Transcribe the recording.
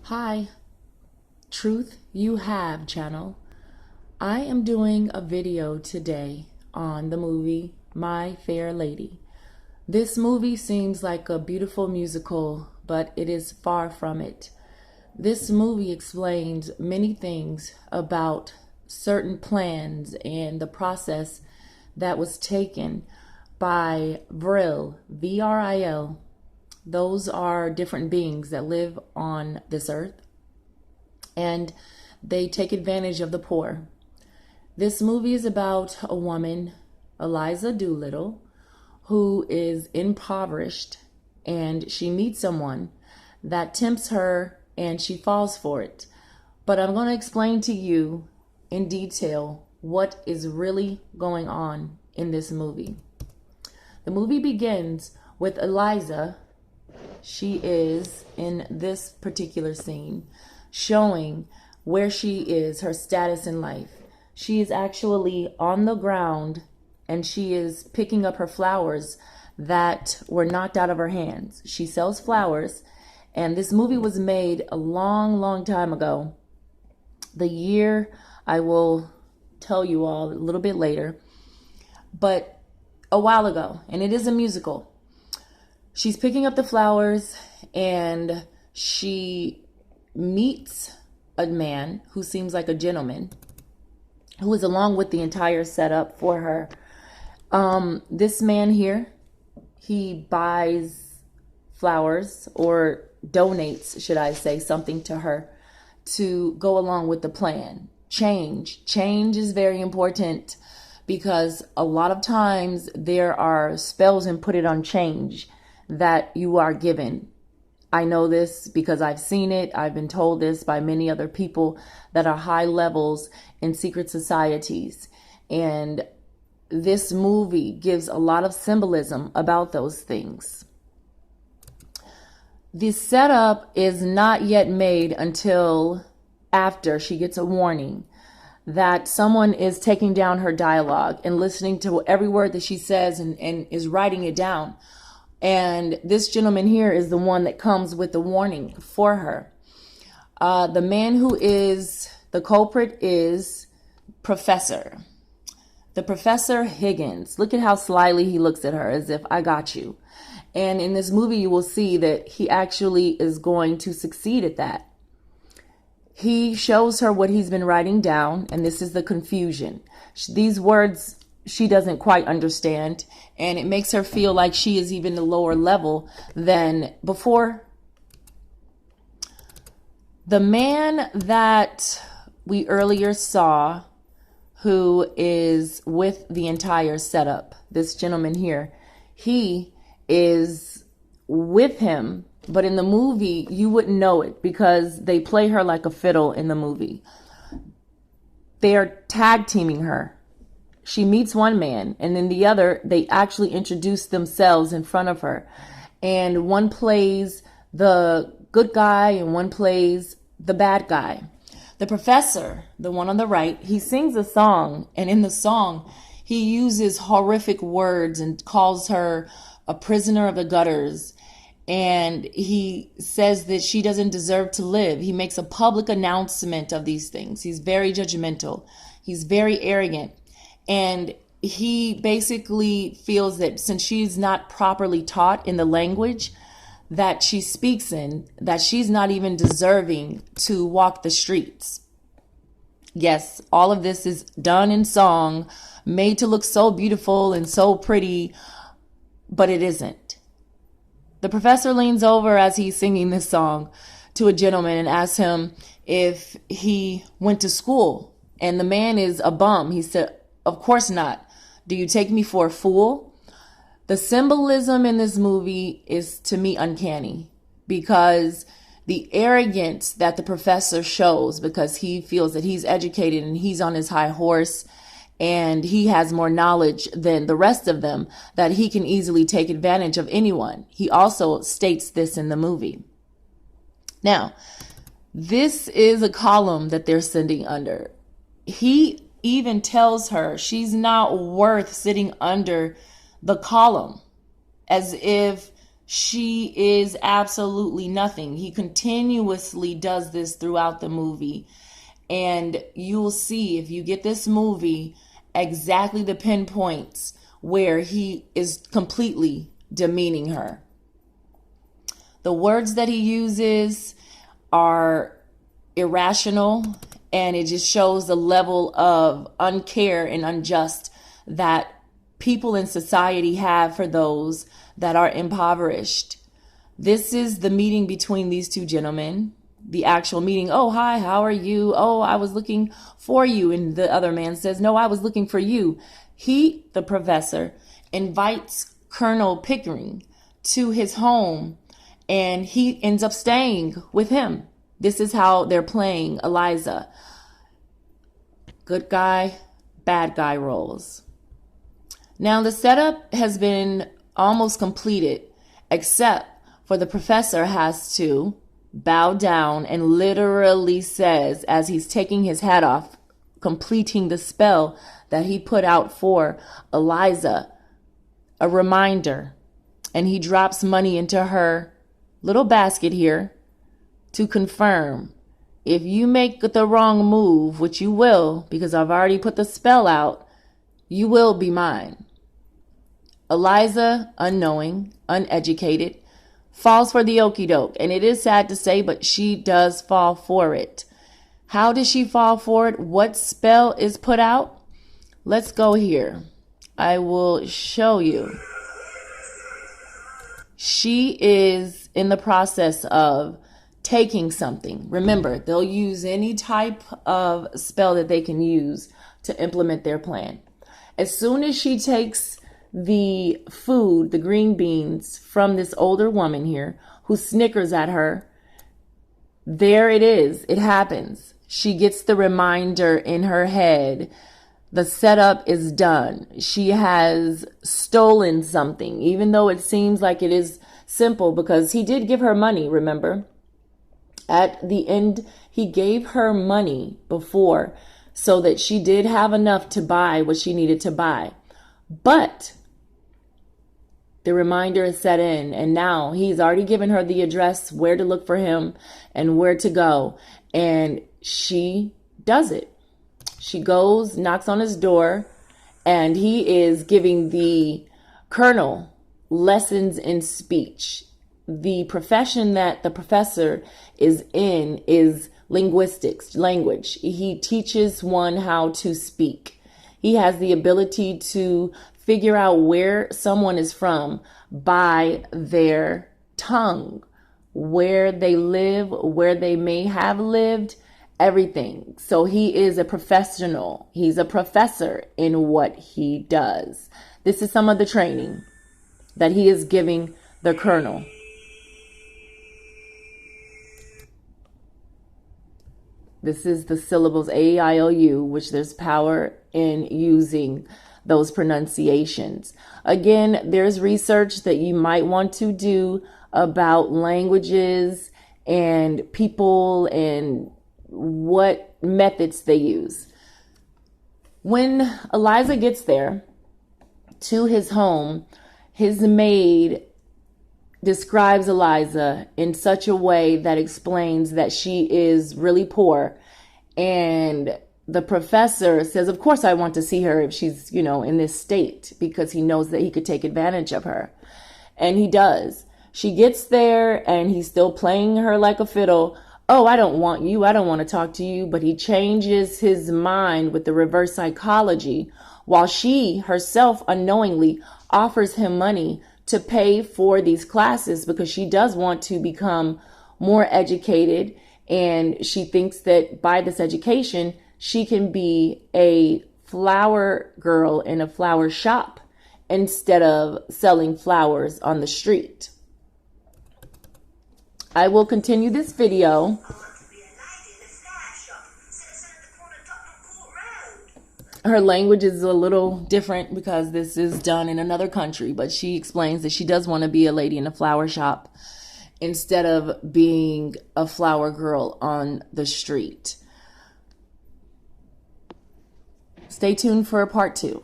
Hi, Truth You Have channel. I am doing a video today on the movie My Fair Lady. This movie seems like a beautiful musical, but it is far from it. This movie explains many things about certain plans and the process that was taken by Vril, V-R-I-L. Those are different beings that live on this earth, and they take advantage of the poor. This movie is about a woman, Eliza Doolittle, who is impoverished, and she meets someone that tempts her and she falls for it. But I'm going to explain to you in detail what is really going on in this movie. The movie begins with Eliza. She is in this particular scene showing where she is, her status in life. She is actually on the ground and she is picking up her flowers that were knocked out of her hands. She sells flowers, and this movie was made a long time ago. The year I will tell you all a little bit later, but a while ago, and it is a musical. She's picking up the flowers and she meets a man who seems like a gentleman who is along with the entire setup for her. This man here, he buys flowers, or donates, should I say, something to her to go along with the plan. Change is very important, because a lot of times there are spells inputted on change that you are given. I know this because I've seen it. I've been told this by many other people that are high levels in secret societies. And this movie gives a lot of symbolism about those things. The setup is not yet made until after she gets a warning that someone is taking down her dialogue and listening to every word that she says and is writing it down. And this gentleman here is the one that comes with the warning for her. The man who is the culprit is Professor. The Professor Higgins. Look at how slyly he looks at her, as if I got you. And in this movie, you will see that he actually is going to succeed at that. He shows her what he's been writing down, and this is the confusion. These words she doesn't quite understand, and it makes her feel like she is even a lower level than before. The man that we earlier saw, who is with the entire setup, this gentleman here, he is with him, but in the movie you wouldn't know it because they play her like a fiddle in the movie. They are tag teaming her. She meets one man, and then the other, they actually introduce themselves in front of her. And one plays the good guy and one plays the bad guy. The professor, the one on the right, he sings a song, and in the song, he uses horrific words and calls her a prisoner of the gutters. And he says that she doesn't deserve to live. He makes a public announcement of these things. He's very judgmental. He's very arrogant. And he basically feels that since she's not properly taught in the language that she speaks in, that she's not even deserving to walk the streets. Yes, all of this is done in song, made to look so beautiful and so pretty, but it isn't. The professor leans over as he's singing this song to a gentleman and asks him if he went to school. And the man is a bum. He said, "Of course not. Do you take me for a fool?" The symbolism in this movie is, to me, uncanny, because the arrogance that the professor shows, because he feels that he's educated and he's on his high horse and he has more knowledge than the rest of them, that he can easily take advantage of anyone. He also states this in the movie. Now, this is a column that they're sitting under. He even tells her she's not worth sitting under the column, as if She is absolutely nothing. He continuously does this throughout the movie. And you'll see, if you get this movie, exactly the pinpoints where he is completely demeaning her. The words that he uses are irrational, and it just shows the level of uncare and unjust that people in society have for those that are impoverished. This is the meeting between these two gentlemen, the actual meeting. Oh, hi, how are you? Oh, I was looking for you. And the other man says, no, I was looking for you. He, the professor, invites Colonel Pickering to his home, and he ends up staying with him. This is how they're playing Eliza. Good guy, bad guy roles. Now the setup has been almost completed, except for the professor has to bow down and literally says, as he's taking his hat off, completing the spell that he put out for Eliza, a reminder. And he drops money into her little basket here to confirm, if you make the wrong move, which you will, because I've already put the spell out, you will be mine. Eliza, unknowing, uneducated, falls for the okie doke. And it is sad to say, but she does fall for it. How does she fall for it? What spell is put out? Let's go here. I will show you. She is in the process of taking something. Remember, they'll use any type of spell that they can use to implement their plan. As soon as she takes the food, the green beans, from this older woman here who snickers at her, there it is. It happens. She gets the reminder in her head. The setup is done. She has stolen something, even though it seems like it is simple, because he did give her money, remember? At the end, he gave her money before so that she did have enough to buy what she needed to buy. But the reminder is set in, and now he's already given her the address, where to look for him and where to go. And she does it. She goes, knocks on his door, and he is giving the colonel lessons in speech. The profession that the professor is in is linguistics, language. He teaches one how to speak. He has the ability to figure out where someone is from by their tongue, where they live, where they may have lived, everything. So he is a professional. He's a professor in what he does. This is some of the training that he is giving the colonel. This is the syllables A-I-O-U, which there's power in using those pronunciations. Again, there's research that you might want to do about languages and people and what methods they use. When Eliza gets there to his home, his maid describes Eliza in such a way that explains that she is really poor. And the professor says, of course, I want to see her if she's, in this state, because he knows that he could take advantage of her. And he does. She gets there and he's still playing her like a fiddle. Oh, I don't want you. I don't want to talk to you. But he changes his mind with the reverse psychology, while she herself unknowingly offers him money to pay for these classes, because she does want to become more educated. And she thinks that by this education, she can be a flower girl in a flower shop instead of selling flowers on the street. I will continue this video. Her language is a little different because this is done in another country, but she explains that she does want to be a lady in a flower shop instead of being a flower girl on the street. Stay tuned for part 2.